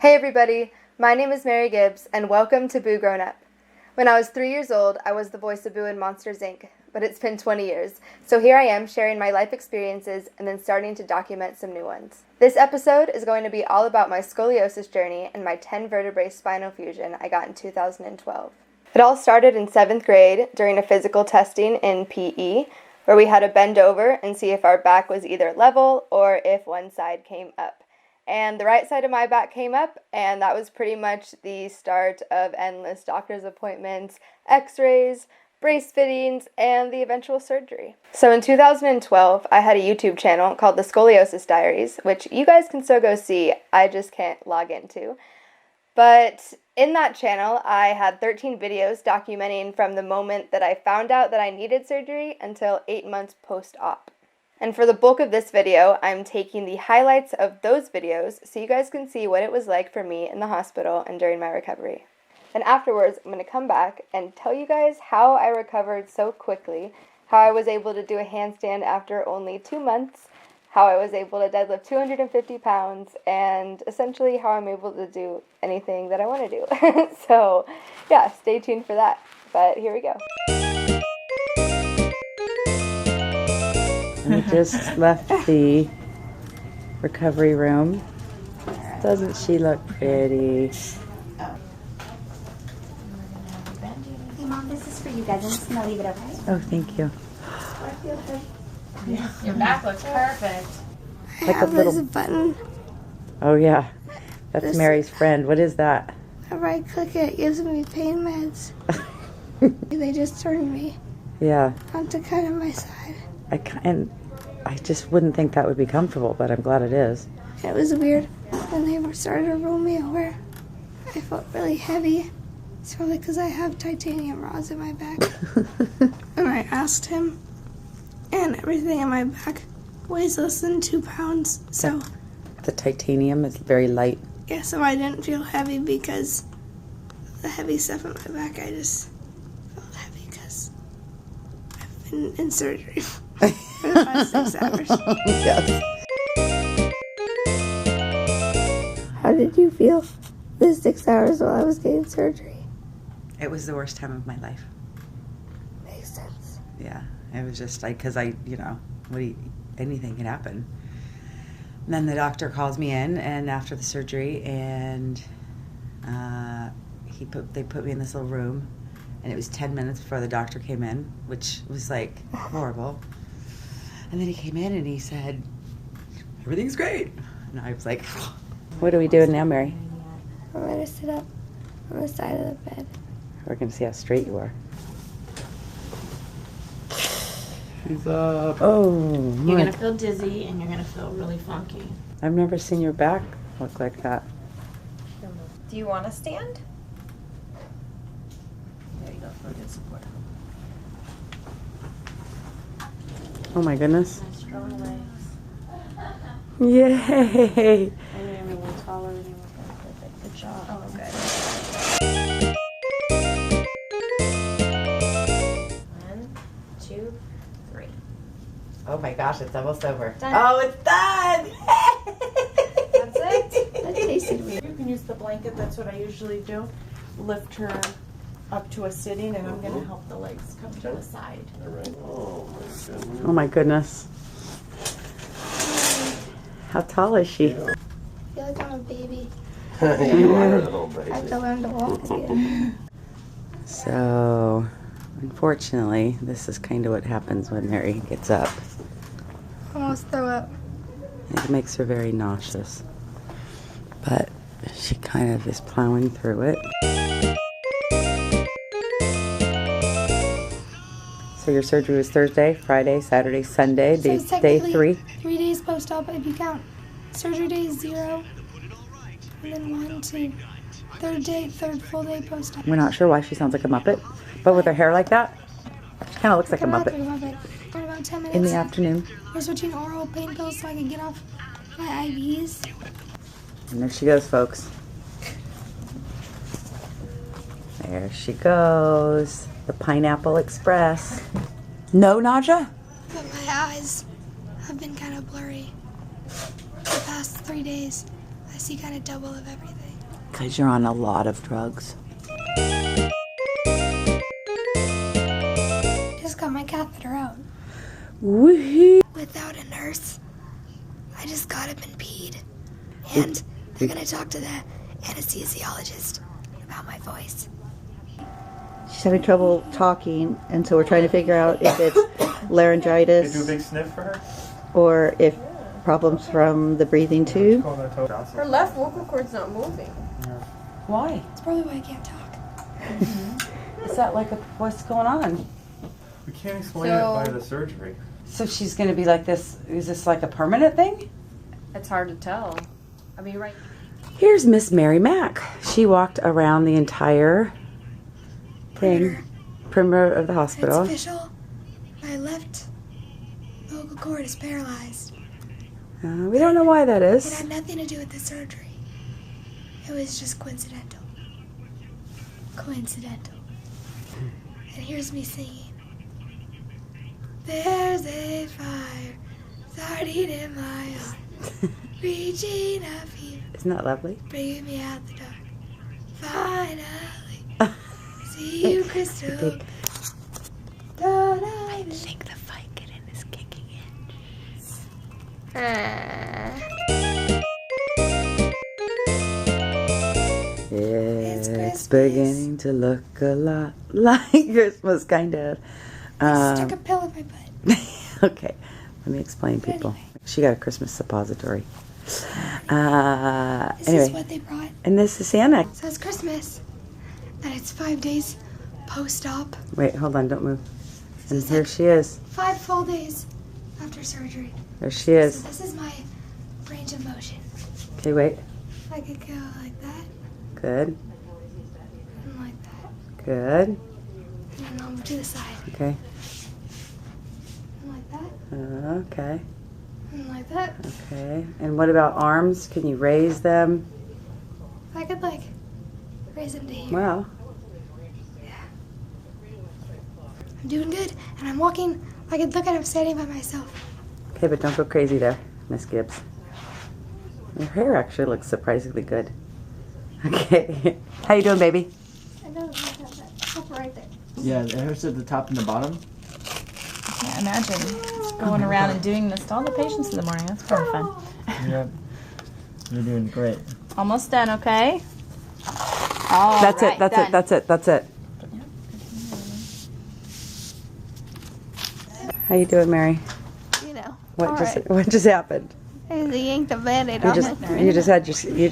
Hey everybody, my name is Mary Gibbs, and welcome to Boo Grown Up. When I was 3 years old, I was the voice of Boo in Monsters, Inc., but it's been 20 years, so here I am sharing my life experiences and then starting to document some new ones. This episode is going to be all about my scoliosis journey and my 10 vertebrae spinal fusion I got in 2012. It all started in 7th grade during a physical testing in PE, where we had to bend over and see if our back was either level or if one side came up. And the right side of my back came up, and that was pretty much the start of endless doctor's appointments, x-rays, brace fittings, and the eventual surgery. So in 2012, I had a YouTube channel called the Scoliosis Diaries, which you guys can still go see, I just can't log into. But in that channel, I had 13 videos documenting from the moment that I found out that I needed surgery until 8 months post-op. And for the bulk of this video, I'm taking the highlights of those videos so you guys can see what it was like for me in the hospital and during my recovery. And afterwards, I'm going to come back and tell you guys how I recovered so quickly, how I was able to do a handstand after only 2 months, how I was able to deadlift 250 pounds, and essentially how I'm able to do anything that I want to do. So, yeah, stay tuned for that. But here we go. We just left the recovery room. Doesn't she look pretty? Hey Mom, this is for you guys. I'm just gonna leave it okay. Oh, thank you. Your back looks perfect. Like a little button. Oh yeah, that's This- Mary's friend. What is that? Whenever I click it, it gives me pain meds. They just turned me Yeah, onto kind of my side. I just wouldn't think that would be comfortable, but I'm glad it is. It was weird when they started to roll me over. I felt really heavy. It's probably because I have titanium rods in my back. And I asked him, and everything in my back weighs less than 2 pounds. So, The titanium is very light. yeah, so I didn't feel heavy because of the heavy stuff in my back. I just felt heavy because I've been in surgery for the past 6 hours. Yes. How did you feel this 6 hours while I was getting surgery? It was the worst time of my life. Makes sense. Yeah, it was just like, because anything can happen. And then the doctor calls me in, and after the surgery, and they put me in this little room, and it was 10 minutes before the doctor came in, which was like horrible. And then he came in and he said, "Everything's great." And I was like, "What are we doing now, Mary?" I'm going to sit up on the side of the bed. We're going to see how straight you are. She's up. Oh, You're my. gonna feel dizzy and you're gonna feel really funky. I've never seen your back look like that. Do you want to stand? There you go for a good support. Oh my goodness. Nice strong legs. Yay! I knew everyone taller than you were perfect. Good job. Oh, good. 1, 2, 3. Oh my gosh, it's almost over. Done. Oh, it's done! That's it? That tasted weird. You can use the blanket, that's what I usually do. Lift her up to a sitting and I'm gonna help the legs come to the side. All right. Oh my goodness. Oh my goodness. How tall is she? I feel like I'm a baby. You are a little I have baby. to learn to walk again. So, unfortunately, this is kind of what happens when Mary gets up. Almost throw up. It makes her very nauseous. But she kind of is plowing through it. So your surgery was Thursday, Friday, Saturday, Sunday, So day technically, 3. 3 days post-op if you count. Surgery day is 0. And then 1, 2. Third full day post-op. We're not sure why she sounds like a Muppet, but with her hair like that, she kind of looks like a Come out, Muppet. In about 10 minutes. In the afternoon. We're switching oral pain pills so I can get off my IVs. And there she goes, folks. There she goes. The Pineapple Express. No nausea? But my eyes have been kind of blurry. The past 3 days, I see kind of double of everything. Because you're on a lot of drugs. Just got my catheter out. Wee. Without a nurse. I just got up and peed. And they're going to talk to the anesthesiologist about my voice. She's having trouble talking, and so we're trying to figure out if it's laryngitis. Did you do a big sniff for her? Or if problems from the breathing tube. Her left vocal cord's not moving. Why? That's probably why I can't talk. Is that like what's going on? We can't explain it by the surgery. So she's going to be like this. Is this like a permanent thing? It's hard to tell. I mean, right. Here's Miss Mary Mack. She walked around the entire perimeter of the hospital. It's official. My left vocal cord is paralyzed. We don't know why that It is. had nothing to do with the surgery. It was just coincidental. Coincidental. And here's me singing. There's a fire starting in my heart, reaching a fever, Isn't that lovely? bringing me out the dark. Finally, see you crystal. Don't I think the Vicodin is kicking in. It's Christmas. beginning to look a lot like Christmas, kind of. I stuck a pill in my butt. Okay, let me explain, people. She got a Christmas suppository. This Anyway, is what they brought. and this is Santa. So it's Christmas, and it's 5 days post-op. Wait, hold on, don't move. And it's here like she is. 5 full days after surgery. There she So is. this is my range of motion. Okay, wait. I could go like that, Good, and like that, good. and then over to the side, Okay, and like that, okay, and like that. okay. And what about arms? Can you raise them? I could like raise them to here. Wow. I'm doing good, and I'm walking. I could look at him standing by myself. Okay, but don't go crazy there, Miss Gibbs. Your hair actually looks surprisingly good. Okay. How you doing, baby? I know that up right there. Yeah, it hurts at the top and the bottom. Can't imagine going around and doing this to all the patients in the morning. That's kind of fun. Yep. You're doing great. Almost done, okay? That's it, that's it, that's it, that's it. How you doing, Mary? You know. What just happened? I just yanked the band-aid You off.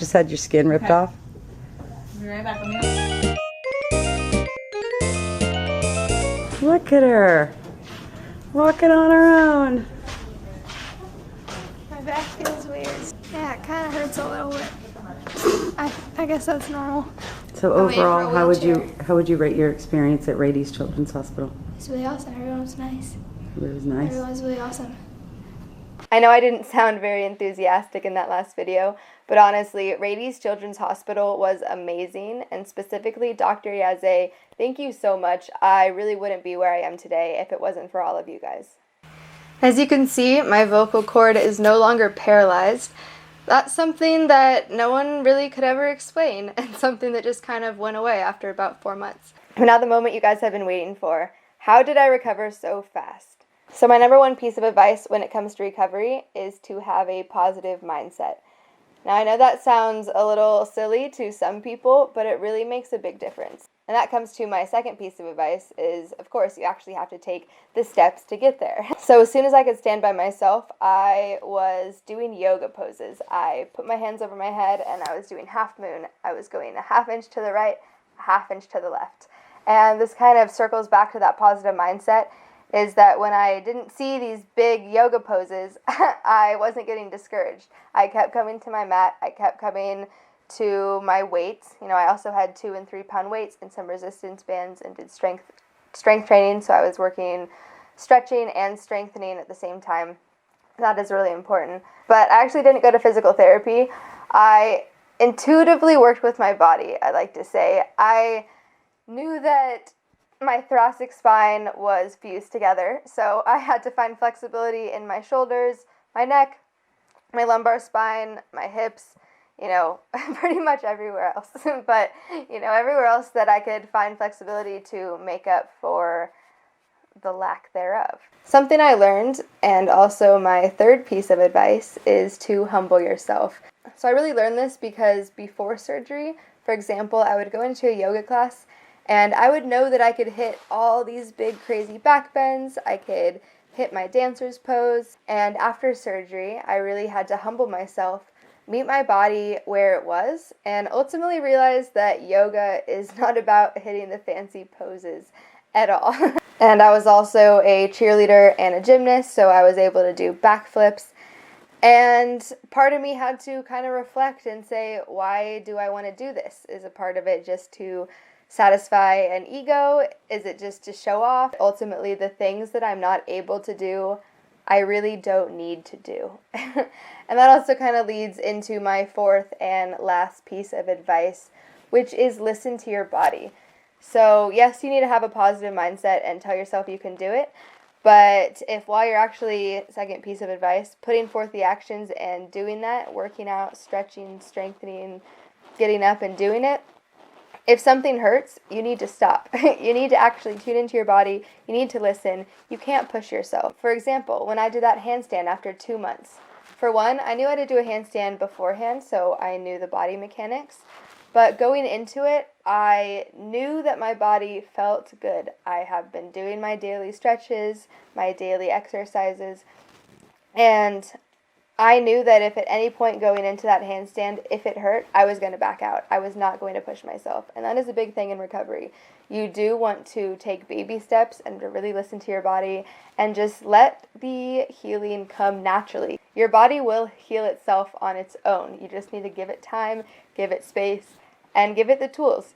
just had your skin ripped off? Be right back. Look at her. Walking on her own. My back feels weird. Yeah, it kind of hurts a little bit. I guess that's normal. So I'm waiting for overall, a how would you rate your experience at Radys Children's Hospital? It's really awesome. Everyone's nice. It was nice. Everyone's really awesome. I know I didn't sound very enthusiastic in that last video, but honestly, Radys Children's Hospital was amazing, and specifically Dr. Yazzie, thank you so much. I really wouldn't be where I am today if it wasn't for all of you guys. As you can see, my vocal cord is no longer paralyzed. That's something that no one really could ever explain, and something that just kind of went away after about 4 months. But now the moment you guys have been waiting for. How did I recover so fast? So my number one piece of advice when it comes to recovery is to have a positive mindset. Now I know that sounds a little silly to some people, but it really makes a big difference. And that comes to my second piece of advice is, of course, you actually have to take the steps to get there. So as soon as I could stand by myself, I was doing yoga poses. I put my hands over my head and I was doing half moon. I was going a half inch to the right, a half inch to the left. And this kind of circles back to that positive mindset, is that when I didn't see these big yoga poses, I wasn't getting discouraged. I kept coming to my mat. I kept coming to my weights. You know, I also had 2 and 3 pound weights and some resistance bands and did strength training. So I was working stretching and strengthening at the same time. That is really important. But I actually didn't go to physical therapy. I intuitively worked with my body, I like to say. I knew that my thoracic spine was fused together, so I had to find flexibility in my shoulders, my neck, my lumbar spine, my hips, you know, pretty much everywhere else. But, you know, everywhere else that I could find flexibility to make up for the lack thereof. Something I learned, and also my third piece of advice, is to humble yourself. So I really learned this because before surgery, for example, I would go into a yoga class and I would know that I could hit all these big crazy back bends, I could hit my dancer's pose, and after surgery, I really had to humble myself, meet my body where it was, and ultimately realize that yoga is not about hitting the fancy poses at all. And I was also a cheerleader and a gymnast, so I was able to do backflips. And part of me had to kind of reflect and say, why do I want to do this? Is a part of it just to satisfy an ego? Is it just to show off? Ultimately, the things that I'm not able to do, I really don't need to do. And that also kind of leads into my fourth and last piece of advice, which is listen to your body. So yes, you need to have a positive mindset and tell yourself you can do it. But if while you're actually, second piece of advice, putting forth the actions and doing that, working out, stretching, strengthening, getting up and doing it, if something hurts, you need to stop. You need to actually tune into your body. You need to listen. You can't push yourself. For example, when I did that handstand after 2 months, for one, I knew how to do a handstand beforehand, so I knew the body mechanics. But going into it, I knew that my body felt good. I have been doing my daily stretches, my daily exercises, and I knew that if at any point going into that handstand, if it hurt, I was going to back out. I was not going to push myself. And that is a big thing in recovery. You do want to take baby steps and to really listen to your body and just let the healing come naturally. Your body will heal itself on its own. You just need to give it time, give it space, and give it the tools.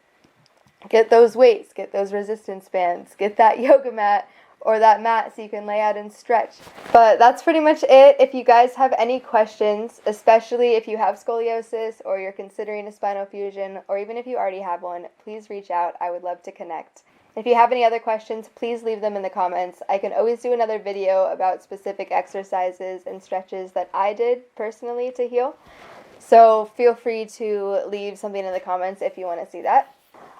Get those weights, get those resistance bands, get that yoga mat or that mat so you can lay out and stretch. But that's pretty much it. If you guys have any questions, especially if you have scoliosis or you're considering a spinal fusion, or even if you already have one, please reach out. I would love to connect. If you have any other questions, please leave them in the comments. I can always do another video about specific exercises and stretches that I did personally to heal. So feel free to leave something in the comments if you want to see that.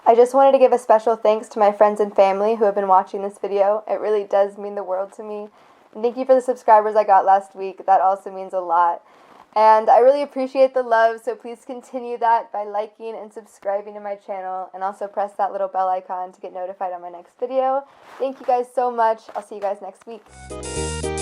I just wanted to give a special thanks to my friends and family who have been watching this video. It really does mean the world to me. And thank you for the subscribers I got last week. That also means a lot. And I really appreciate the love, so please continue that by liking and subscribing to my channel, and also press that little bell icon to get notified on my next video. Thank you guys so much. I'll see you guys next week.